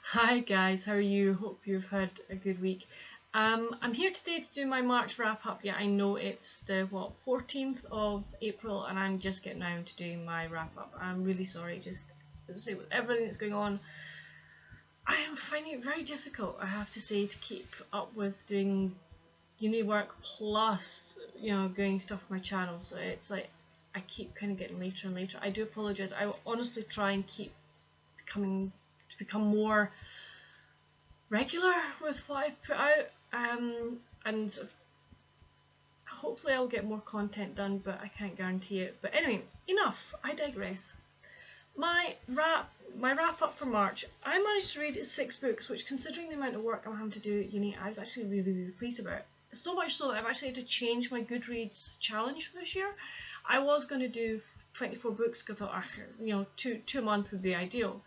Hi guys, how are you? Hope you've had a good week. I'm here today to do my March wrap up. Yeah, I know it's the 14th of April and I'm just getting around to doing my wrap up. I'm really sorry, just to say with everything that's going on, I am finding it very difficult, I have to say, to keep up with doing uni work plus, doing stuff on my channel. So it's like I keep kind of getting later and later. I do apologise. I will honestly try and keep become more regular with what I put out, and hopefully I'll get more content done, but I can't guarantee it. But anyway, enough, I digress. My wrap up for March, I managed to read 6 books, which, considering the amount of work I'm having to do at uni, I was actually really pleased about. So much so that I've actually had to change my Goodreads challenge for this year. I was going to do 24 books because I thought, two a month would be ideal.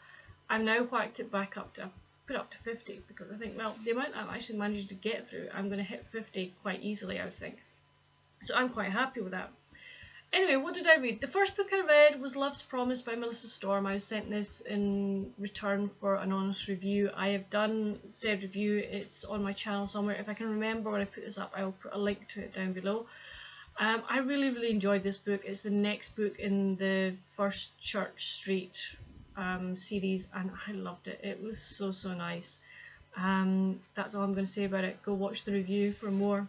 I've now whacked it back up to put up to 50 because I think, well, the amount I've actually managed to get through, I'm going to hit 50 quite easily, I would think. So I'm quite happy with that. Anyway, what did I read? The first book I read was Love's Promise by Melissa Storm. I was sent this in return for an honest review. I have done said review. It's on my channel somewhere. If I can remember when I put this up, I will put a link to it down below. I really enjoyed this book. It's the next book in the First Church Street series, and I loved it. It was so nice. That's all I'm going to say about it. Go watch the review for more.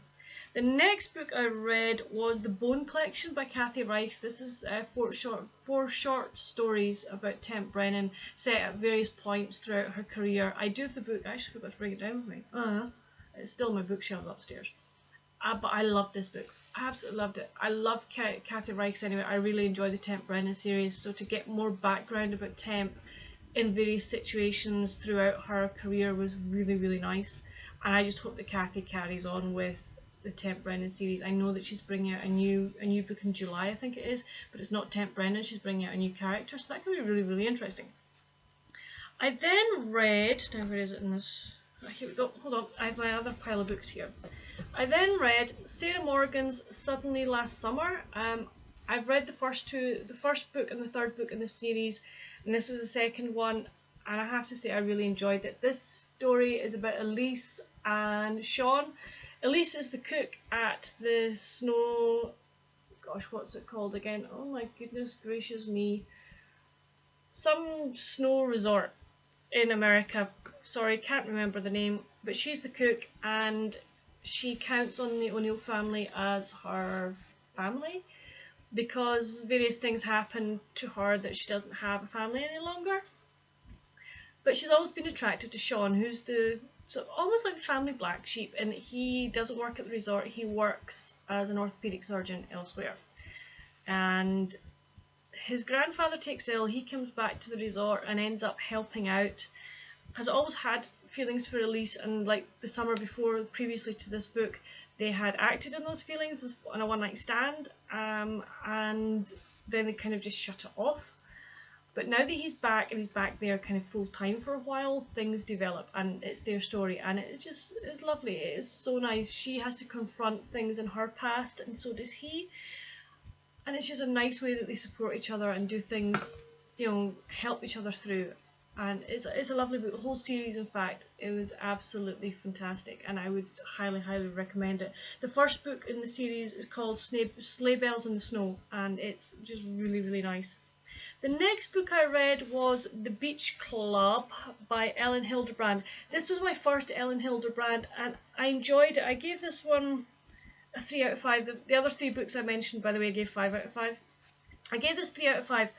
The next book I read was The Bone Collection by Kathy Reichs. This is four short stories about Temp Brennan set at various points throughout her career. I do have the book. I actually forgot to bring it down with me. It's still on my bookshelves upstairs. But I loved this book. I absolutely loved it. I love Kathy Reichs anyway. I really enjoy the Temp Brennan series. So to get more background about Temp in various situations throughout her career was really nice. And I just hope that Kathy carries on with the Temp Brennan series. I know that she's bringing out a new book in July, I think it is, but it's not Temp Brennan. She's bringing out a new character, so that could be really interesting. I then read, now where is it in this? Here we go. Hold on, I have my other pile of books here. I then read Sarah Morgan's Suddenly Last Summer. I've read the first book and the third book in the series, and this was the second one, and I have to say I really enjoyed it. This story is about Elise and Sean. Elise is the cook at the snow... Gosh, what's it called again? Oh my goodness gracious me. Some snow resort in America. Sorry, can't remember the name. But she's the cook, and she counts on the O'Neill family as her family because various things happen to her that she doesn't have a family any longer. But she's always been attracted to Sean, who's almost like the family black sheep, and he doesn't work at the resort. He works as an orthopedic surgeon elsewhere. And his grandfather takes ill. He comes back to the resort and ends up helping out. Has always had feelings for Elise, and like the summer before, previously to this book, they had acted on those feelings on a one-night stand, and then they kind of just shut it off. But now that he's back, and he's back there kind of full time for a while, things develop, and it's their story, and it's lovely. It is so nice. She has to confront things in her past, and so does he. And it's just a nice way that they support each other and do things, help each other through. And it's a lovely book. The whole series, in fact, it was absolutely fantastic, and I would highly recommend it. The first book in the series is called Sleigh Bells in the Snow, and it's just really nice. The next book I read was The Beach Club by Elin Hilderbrand. This was my first Elin Hilderbrand, and I enjoyed it. I gave this one a 3 out of 5. The other 3 books I mentioned, by the way, I gave 5 out of 5. I gave this 3 out of 5.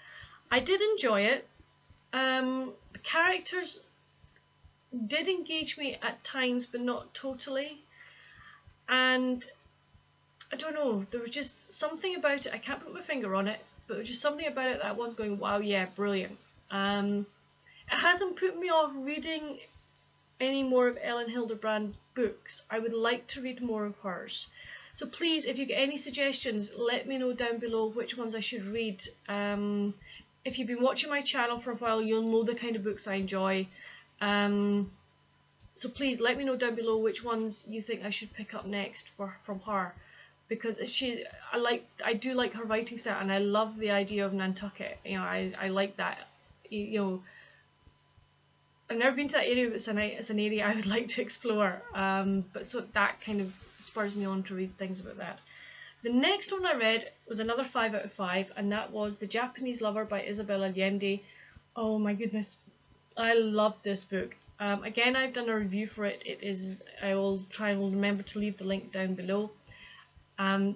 I did enjoy it. The characters did engage me at times, but not totally. And I don't know, there was just something about it. I can't put my finger on it, but there was just something about it that I wasn't going, wow, yeah, brilliant. It hasn't put me off reading any more of Elin Hilderbrand's books. I would like to read more of hers. So please, if you get any suggestions, let me know down below which ones I should read. If you've been watching my channel for a while, you'll know the kind of books I enjoy. So please let me know down below which ones you think I should pick up next from her, because I do like her writing style, and I love the idea of Nantucket. I like that. I've never been to that area, but it's an area I would like to explore. But so that kind of spurs me on to read things about that. The next one I read was another 5 out of 5, and that was The Japanese Lover by Isabel Allende. Oh my goodness, I love this book. Again, I've done a review for it. I will try and remember to leave the link down below.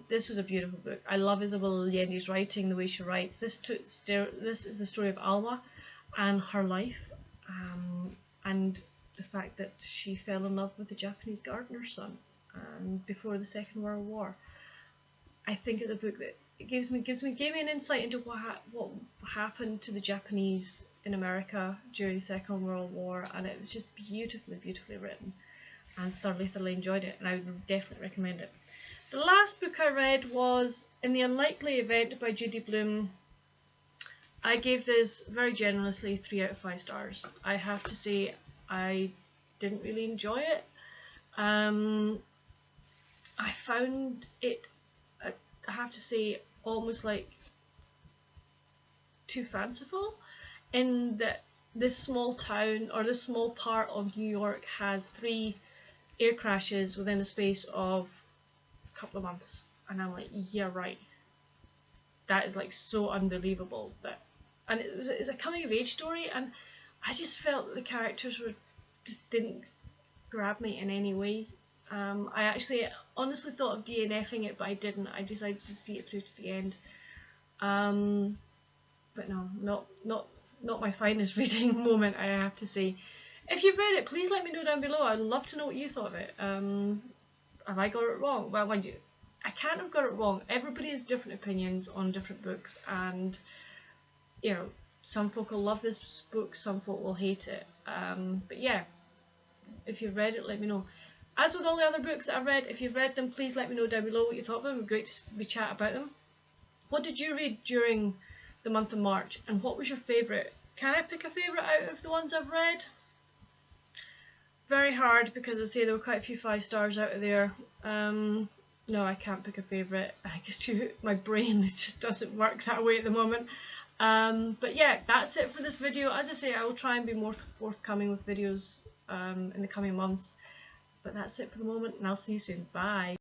This was a beautiful book. I love Isabel Allende's writing, the way she writes. This is the story of Alma and her life, and the fact that she fell in love with a Japanese gardener's son before the Second World War. I think it's a book that gave me an insight into what happened to the Japanese in America during the Second World War, and it was just beautifully written, and thoroughly enjoyed it, and I would definitely recommend it. The last book I read was In the Unlikely Event by Judy Blume. I gave this very generously 3 out of 5 stars. I have to say I didn't really enjoy it. I found it, I have to say, almost like too fanciful, in that this small town or this small part of New York has 3 air crashes within the space of a couple of months, and I'm like, yeah, right, that is like so unbelievable. And it was a coming of age story, and I just felt that the characters just didn't grab me in any way. I actually honestly thought of DNFing it, but I didn't. I decided to see it through to the end. But no, not my finest reading moment, I have to say. If you've read it, please let me know down below. I'd love to know what you thought of it. Have I got it wrong? Well, mind you, I can't have got it wrong. Everybody has different opinions on different books, and you know, some folk will love this book, some folk will hate it. But yeah, if you've read it, let me know. As with all the other books that I've read, if you've read them, please let me know down below what you thought of them. It would be great to chat about them. What did you read during the month of March, and what was your favourite? Can I pick a favourite out of the ones I've read? Very hard, because I say there were quite a few 5 stars out of there. No, I can't pick a favourite. I guess my brain just doesn't work that way at the moment. But yeah, that's it for this video. As I say, I will try and be more forthcoming with videos in the coming months. But that's it for the moment, and I'll see you soon. Bye.